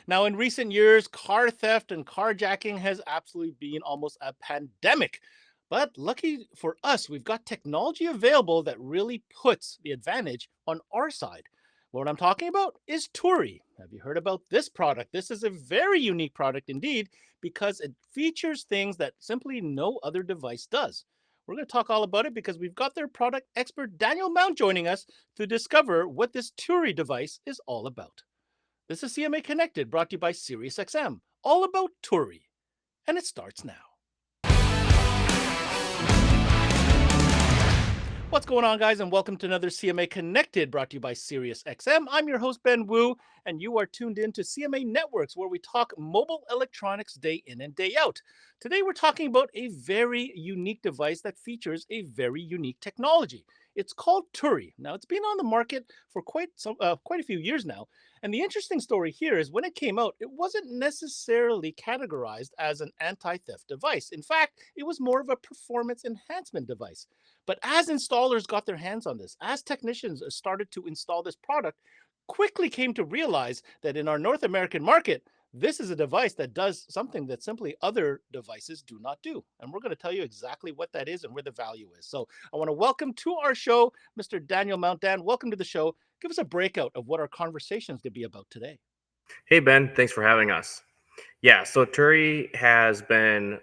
Now, in recent years, car theft and carjacking has absolutely been almost a pandemic. But lucky for us, we've got technology available that really puts the advantage on our side. What I'm talking about is Tury. Have you heard about this product? This is a very unique product indeed because it features things that simply no other device does. We're going to talk all about it because we've got their product expert Daniel Mount joining us to discover what this Tury device is all about. This is CMA Connected, brought to you by SiriusXM, all about Tury. And it starts now. What's going on, guys, and welcome to another CMA Connected, brought to you by SiriusXM. I'm your host, Ben Wu, and you are tuned in to CMA Networks, where we talk mobile electronics day in and day out. Today, we're talking about a very unique device that features a very unique technology. It's called Tury. Now, it's been on the market for quite a few years now. And the interesting story here is when it came out, it wasn't necessarily categorized as an anti-theft device. In fact, it was more of a performance enhancement device. But as installers got their hands on this, as technicians started to install this product, quickly came to realize that in our North American market, this is a device that does something that simply other devices do not do. And we're going to tell you exactly what that is and where the value is. So I want to welcome to our show, Mr. Daniel Mount. Dan, welcome to the show. Give us a breakout of what our conversation is going to be about today. Hey, Ben, thanks for having us. Yeah, so Tury has been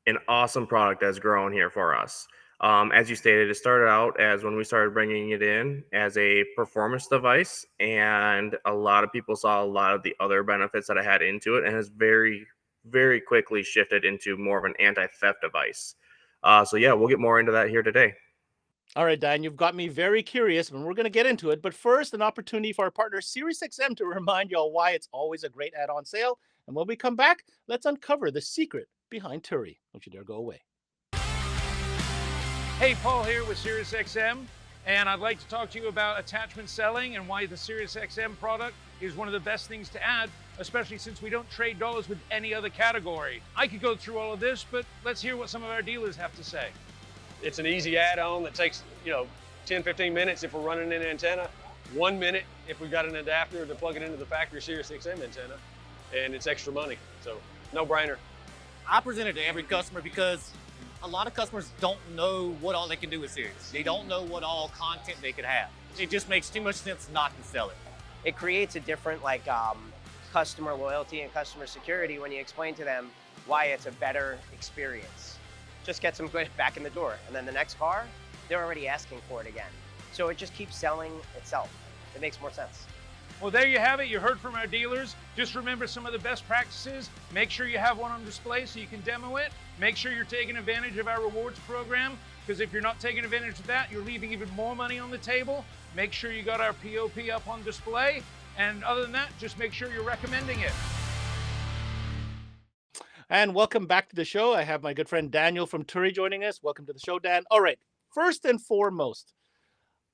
an awesome product that's grown here for us. As you stated, it started out as when we started bringing it in as a performance device, and a lot of people saw a lot of the other benefits that it had into it, and has very, very quickly shifted into more of an anti-theft device. So yeah, we'll get more into that here today. All right, Dan, you've got me very curious, and we're going to get into it. But first, an opportunity for our partner, SiriusXM, to remind you all why it's always a great add-on sale. And when we come back, let's uncover the secret behind Tury. Don't you dare go away. Hey, Paul here with SiriusXM, and I'd like to talk to you about attachment selling and why the SiriusXM product is one of the best things to add, especially since we don't trade dollars with any other category. I could go through all of this, but let's hear what some of our dealers have to say. It's an easy add-on that takes, 10, 15 minutes if we're running an antenna, 1 minute if we've got an adapter to plug it into the factory SiriusXM antenna, and it's extra money, so no brainer. I present it to every customer because a lot of customers don't know what all they can do with Sirius. They don't know what all content they could have. It just makes too much sense not to sell it. It creates a different customer loyalty and customer security when you explain to them why it's a better experience. Just gets them back in the door. And then the next car, they're already asking for it again. So it just keeps selling itself. It makes more sense. Well, there you have it. You heard from our dealers. Just remember some of the best practices. Make sure you have one on display so you can demo it. Make sure you're taking advantage of our rewards program, because if you're not taking advantage of that, you're leaving even more money on the table. Make sure you got our POP up on display. And other than that, just make sure you're recommending it. And welcome back to the show. I have my good friend Daniel from Tury joining us. Welcome to the show, Dan. All right, first and foremost,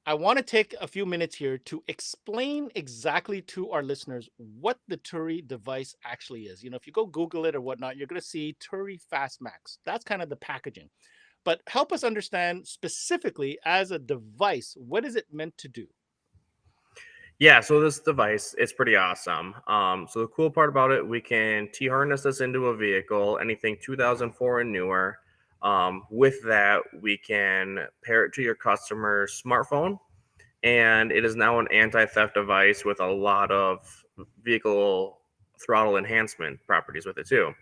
I want to take a few minutes here to explain exactly to our listeners what the Tury device actually is. If you go Google it or whatnot, you're going to see Tury Fastmax. That's kind of the packaging. But help us understand specifically as a device, what is it meant to do? Yeah, so this device, it's pretty awesome. So the cool part about it, we can T-harness this into a vehicle, anything 2004 and newer. With that, we can pair it to your customer's smartphone, and it is now an anti-theft device with a lot of vehicle throttle enhancement properties with it too.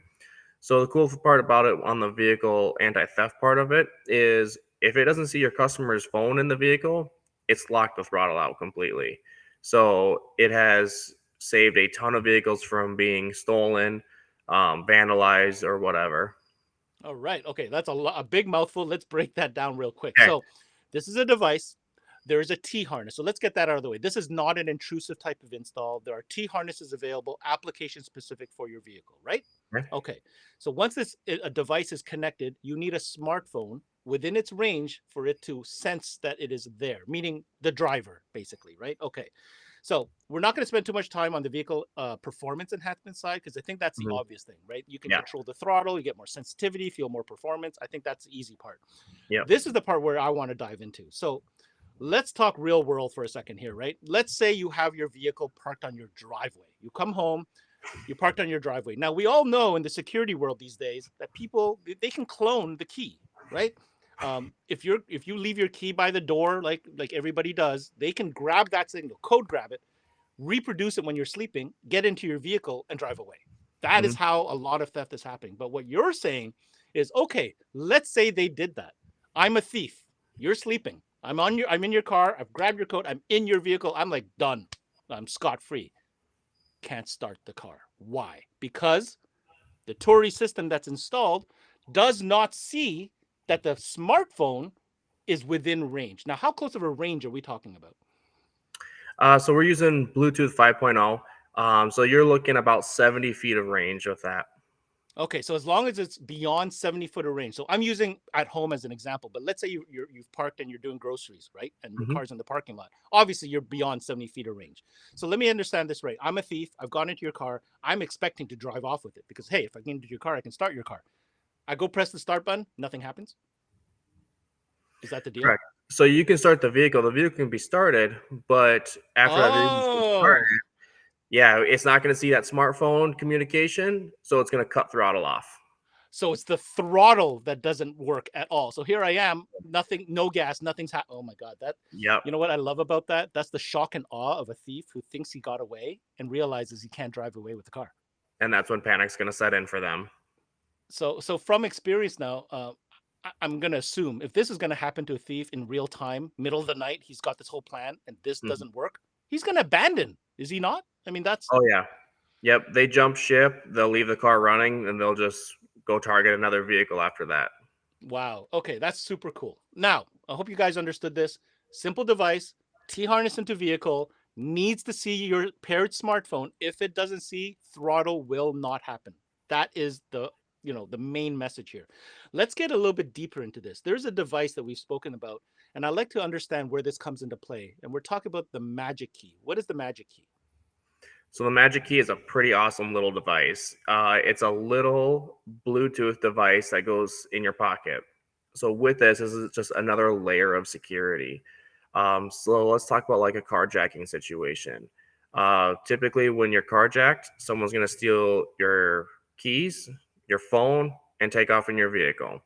So the cool part about it on the vehicle anti-theft part of it is if it doesn't see your customer's phone in the vehicle, it's locked the throttle out completely. So it has saved a ton of vehicles from being stolen, vandalized, or whatever. All right. Okay, that's a big mouthful. Let's break that down real quick. Okay. So this is a device. There is a T-harness. So let's get that out of the way. This is not an intrusive type of install. There are T-harnesses available, application specific for your vehicle, right? Okay. Okay. So once a device is connected, you need a smartphone within its range for it to sense that it is there, meaning the driver, basically, right? Okay. So we're not going to spend too much time on the vehicle performance enhancement side because I think that's the obvious thing, right? You can control the throttle, you get more sensitivity, feel more performance. I think that's the easy part. Yeah. This is the part where I want to dive into. So let's talk real world for a second here, right? Let's say you have your vehicle parked on your driveway. You come home, You parked on your driveway. Now we all know in the security world these days that people they can clone the key, right? If you leave your key by the door like everybody does, they can grab that signal, code grab it, reproduce it when you're sleeping, get into your vehicle, and drive away. That is Mhm. how a lot of theft is happening. But what you're saying is, okay, let's say they did that. I'm a thief. You're sleeping. I'm in your car. I've grabbed your coat. I'm in your vehicle. I'm like done. I'm scot free. Can't start the car. Why? Because the Tury system that's installed does not see that the smartphone is within range. Now, how close of a range are we talking about? So we're using Bluetooth 5.0. So you're looking about 70 feet of range with that. Okay, so as long as it's beyond 70 foot of range. So I'm using at home as an example, but let's say you've parked and you're doing groceries, right? And your Mhm. car's in the parking lot. Obviously, you're beyond 70 feet of range. So let me understand this right. I'm a thief. I've gone into your car. I'm expecting to drive off with it because, hey, if I get into your car, I can start your car. I go press the start button, nothing happens. Is that the deal? Correct. So you can start the vehicle. The vehicle can be started, but after that vehicle's been started, Oh, yeah, it's not going to see that smartphone communication, so it's going to cut throttle off. so it's the throttle that doesn't work at all. So here I am, nothing, no gas, nothing's happening. Oh my God, that, Yep. you know what I love about that? That's the shock and awe of a thief who thinks he got away and realizes he can't drive away with the car. And that's when panic's going to set in for them. So from experience now, I'm gonna assume if this is gonna happen to a thief in real time, middle of the night, he's got this whole plan and this Mhm. doesn't work, he's gonna abandon, is he not? I mean, that's Oh, yeah. Yep. They jump ship, they'll leave the car running, and they'll just go target another vehicle after that. wow. Okay, that's super cool. Now, I hope you guys understood this. Simple device, T harness into vehicle, needs to see your paired smartphone. If it doesn't see, throttle will not happen. That is the main message here. Let's get a little bit deeper into this. There's a device that we've spoken about, and I'd like to understand where this comes into play. And we're talking about the magic key. What is the magic key? So the Magic Key is a pretty awesome little device. It's a little Bluetooth device that goes in your pocket. So with this is just another layer of security. So let's talk about like a carjacking situation. Typically, when you're carjacked, someone's going to steal your keys, your phone, and take off in your vehicle.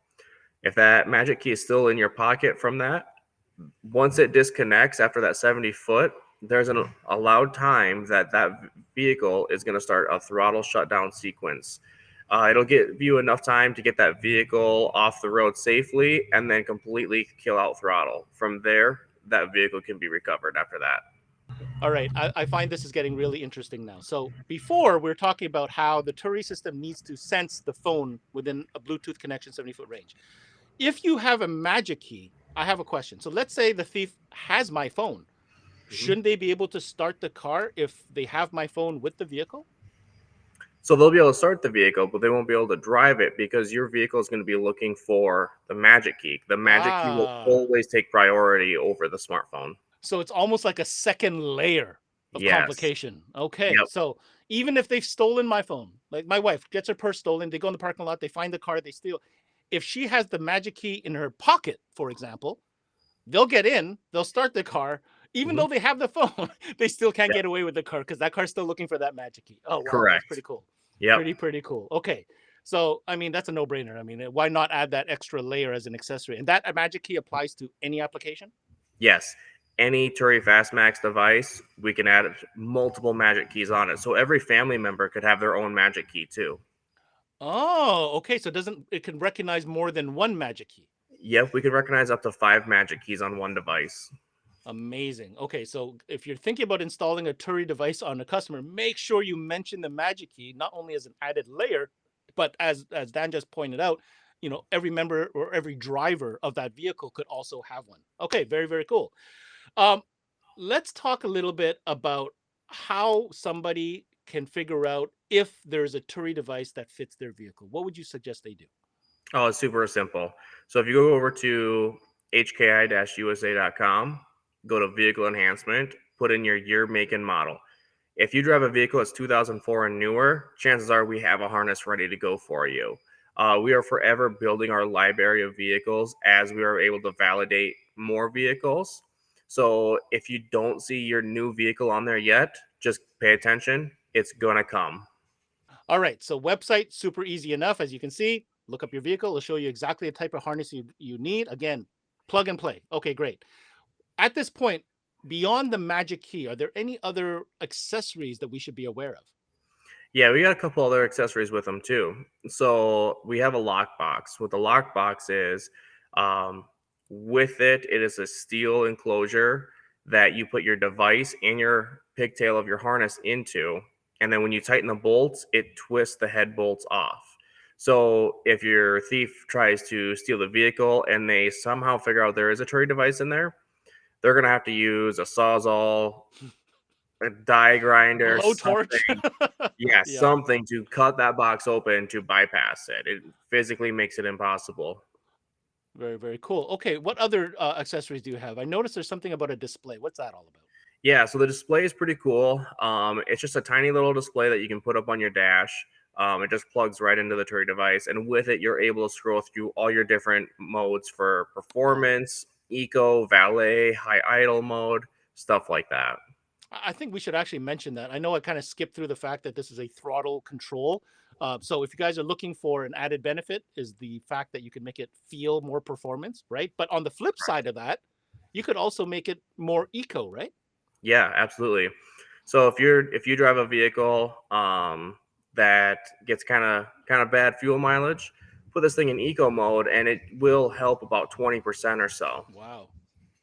If that Magic Key is still in your pocket from that, once it disconnects after that 70 foot, there's an allowed time that vehicle is going to start a throttle shutdown sequence. It'll give you enough time to get that vehicle off the road safely and then completely kill out throttle. From there, that vehicle can be recovered after that. All right, I find this is getting really interesting now. So before we are talking about how the Tury system needs to sense the phone within a Bluetooth connection 70-foot range. If you have a magic key, I have a question. So let's say the thief has my phone. Mhm. Shouldn't they be able to start the car if they have my phone with the vehicle? So they'll be able to start the vehicle, but they won't be able to drive it because your vehicle is going to be looking for the Magic Key. The Magic Key will Ah, always take priority over the smartphone. so it's almost like a second layer of Yes. complication. Okay, Yep. so even if they've stolen my phone, like my wife gets her purse stolen, they go in the parking lot, they find the car, they steal. If she has the magic key in her pocket, for example, they'll get in, they'll start the car. Even Mhm. though they have the phone, they still can't Yep. get away with the car because that car's still looking for that magic key. Oh, wow. That's pretty Correct. cool. Yep. Pretty cool. Okay. So, I mean, that's a no brainer. I mean, why not add that extra layer as an accessory? And that magic key applies to any application? Yes. Any Tury Fastmax device, we can add multiple magic keys on it. So every family member could have their own magic key too. Oh, okay. So it can recognize more than one magic key. Yep, we can recognize up to 5 magic keys on one device. Amazing. Okay, so if you're thinking about installing a Tury device on a customer, make sure you mention the magic key not only as an added layer, but as Dan just pointed out, every member or every driver of that vehicle could also have one. Okay, very cool. Um, let's talk a little bit about how somebody can figure out if there's a Tury device that fits their vehicle. What would you suggest they do? Oh, it's super simple. So if you go over to hki-usa.com, go to vehicle enhancement, put in your year, make, and model. If you drive a vehicle that's 2004 and newer, chances are we have a harness ready to go for you. We are forever building our library of vehicles as we are able to validate more vehicles. So if you don't see your new vehicle on there yet, just pay attention. It's going to come. All right, so website, super easy enough. As you can see, look up your vehicle. It'll show you exactly the type of harness you need. Again, plug and play. Okay, great. At this point, beyond the magic key, are there any other accessories that we should be aware of? Yeah, we got a couple other accessories with them too. So we have a lockbox. What the lockbox is, um, with it, it is a steel enclosure that you put your device and your pigtail of your harness into, and then when you tighten the bolts, it twists the head bolts off. So if your thief tries to steal the vehicle and they somehow figure out there is a Tury device in there, they're gonna have to use a sawzall, a die grinder, Blowtorch. something. Yeah, Yeah, something to cut that box open to bypass it. It physically makes it impossible. very, very cool. Okay, what other accessories do you have? I noticed there's something about a display. What's that all about? Yeah, so the display is pretty cool. It's just a tiny little display that you can put up on your dash. It just plugs right into the Turing device, and with it, you're able to scroll through all your different modes for Wow. performance, eco, valet, high idle mode, stuff like that. I think we should actually mention that. I know I kind of skipped through the fact that this is a throttle control. So if you guys are looking for an added benefit, is the fact that you can make it feel more performance, right? But on the flip side of that, you could also make it more eco, right? Yeah, absolutely. So if you drive a vehicle that gets kind of bad fuel mileage, put this thing in eco mode and it will help about 20% or so. Wow.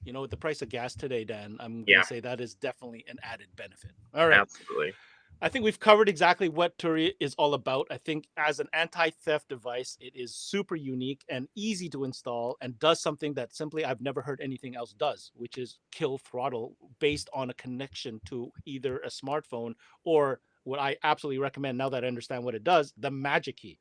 You know, with the price of gas today, Dan, I'm going to Yeah, say that is definitely an added benefit. All right. absolutely. I think we've covered exactly what Turi is all about. I think as an anti-theft device, it is super unique and easy to install and does something that simply I've never heard anything else does, which is kill throttle based on a connection to either a smartphone or what I absolutely recommend now that I understand what it does, the magic key.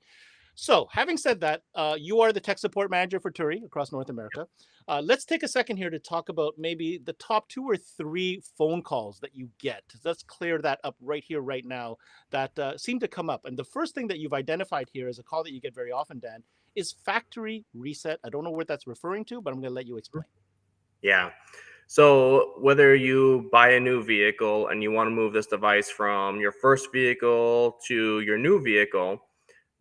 So, having said that, you are the tech support manager for Turi across North America. Let's take a second here to talk about maybe the top two or three phone calls that you get. Let's clear that up right here, right now, that seem to come up. And the first thing that you've identified here is a call that you get very often, Dan, is factory reset. I don't know what that's referring to, but I'm going to let you explain. Yeah. So whether you buy a new vehicle and you want to move this device from your first vehicle to your new vehicle,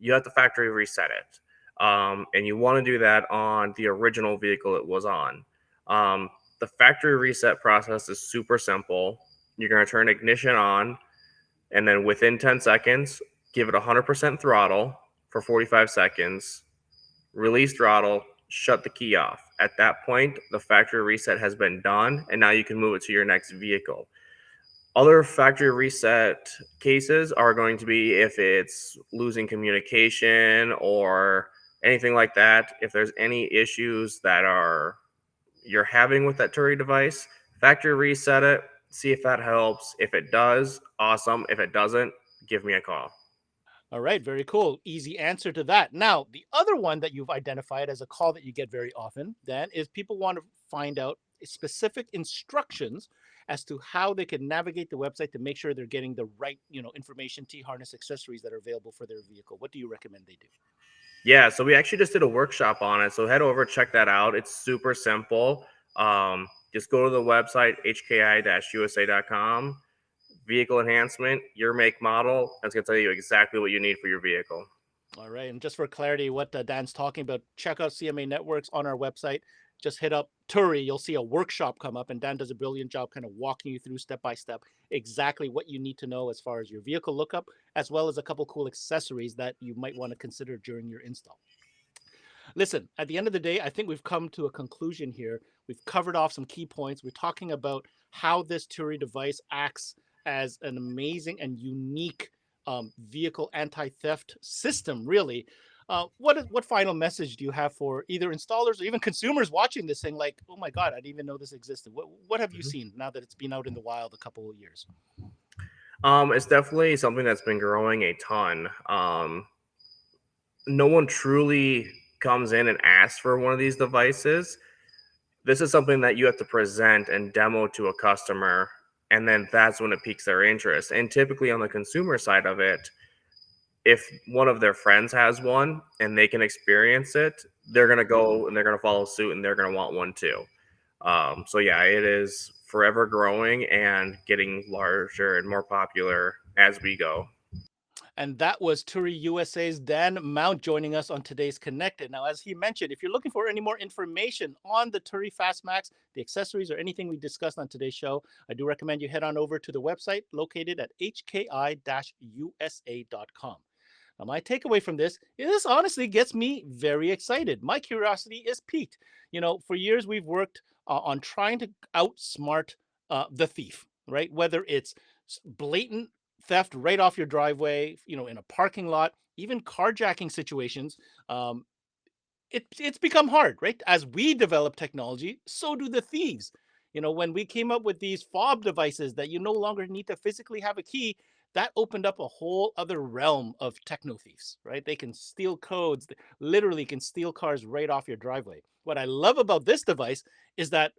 you have to factory reset it. And you want to do that on the original vehicle it was on. The factory reset process is super simple. You're going to turn ignition on, and then within 10 seconds, give it 100% throttle for 45 seconds, release throttle, shut the key off. At that point, the factory reset has been done, and now you can move it to your next vehicle. Other factory reset cases are going to be if it's losing communication or anything like that. If there's any issues that are you're having with that Turing device, factory reset it, see if that helps. If it does, awesome. If it doesn't, give me a call. All right, very cool. Easy answer to that. Now, the other one that you've identified as a call that you get very often, Dan, is people want to find out specific instructions as to how they can navigate the website to make sure they're getting the right, information, T-harness accessories that are available for their vehicle. What do you recommend they do? Yeah, so we actually just did a workshop on it. So head over, check that out. It's super simple. Just go to the website, hki-usa.com, vehicle enhancement, your make model. That's going to tell you exactly what you need for your vehicle. All right, and just for clarity, what Dan's talking about, check out CMA Networks on our website. Just hit up Turi, you'll see a workshop come up, and Dan does a brilliant job kind of walking you through step by step exactly what you need to know as far as your vehicle lookup, as well as a couple cool accessories that you might want to consider during your install. Listen, at the end of the day, I think we've come to a conclusion here. We've covered off some key points. We're talking about how this Turi device acts as an amazing and unique vehicle anti-theft system, really. What final message do you have for either installers or even consumers watching this thing? Like, oh my God, I didn't even know this existed. What have you Mhm. seen now that it's been out in the wild a couple of years? It's definitely something that's been growing a ton. No one truly comes in and asks for one of these devices. This is something that you have to present and demo to a customer, and then that's when it piques their interest. And typically on the consumer side of it, if one of their friends has one and they can experience it, they're going to go and they're going to follow suit and they're going to want one too. So yeah, it is forever growing and getting larger and more popular as we go. And that was Tury USA's Dan Mount joining us on today's Connected. Now, as he mentioned, if you're looking for any more information on the Tury Fastmax, the accessories, or anything we discussed on today's show, I do recommend you head on over to the website located at hki-usa.com. Now, my takeaway from this is this honestly gets me very excited. My curiosity is piqued. For years we've worked on trying to outsmart the thief, right? Whether it's blatant theft right off your driveway, in a parking lot, even carjacking situations. It's become hard, right? As we develop technology, so do the thieves. When we came up with these fob devices that you no longer need to physically have a key, that opened up a whole other realm of techno thieves, right? They can steal codes, literally can steal cars right off your driveway. What I love about this device is that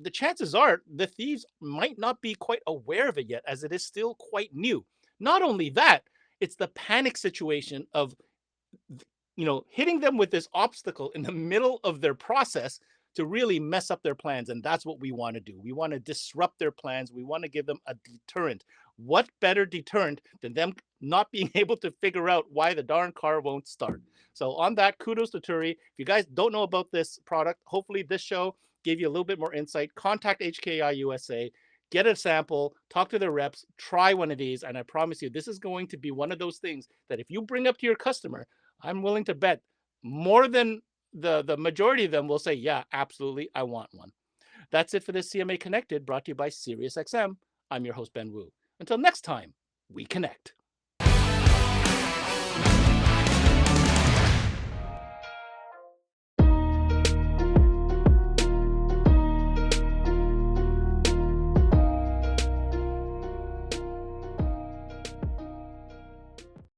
the chances are the thieves might not be quite aware of it yet, as it is still quite new. Not only that, it's the panic situation of hitting them with this obstacle in the middle of their process to really mess up their plans. And that's what we want to do. We want to disrupt their plans. We want to give them a deterrent. What better deterrent than them not being able to figure out why the darn car won't start? So on that, kudos to Tury. If you guys don't know about this product, hopefully this show gave you a little bit more insight. Contact HKI USA, get a sample, talk to their reps, try one of these. And I promise you, this is going to be one of those things that if you bring up to your customer, I'm willing to bet more than the majority of them will say, yeah, absolutely, I want one. That's it for this CMA Connected, brought to you by SiriusXM. I'm your host, Ben Wu. Until next time, we connect.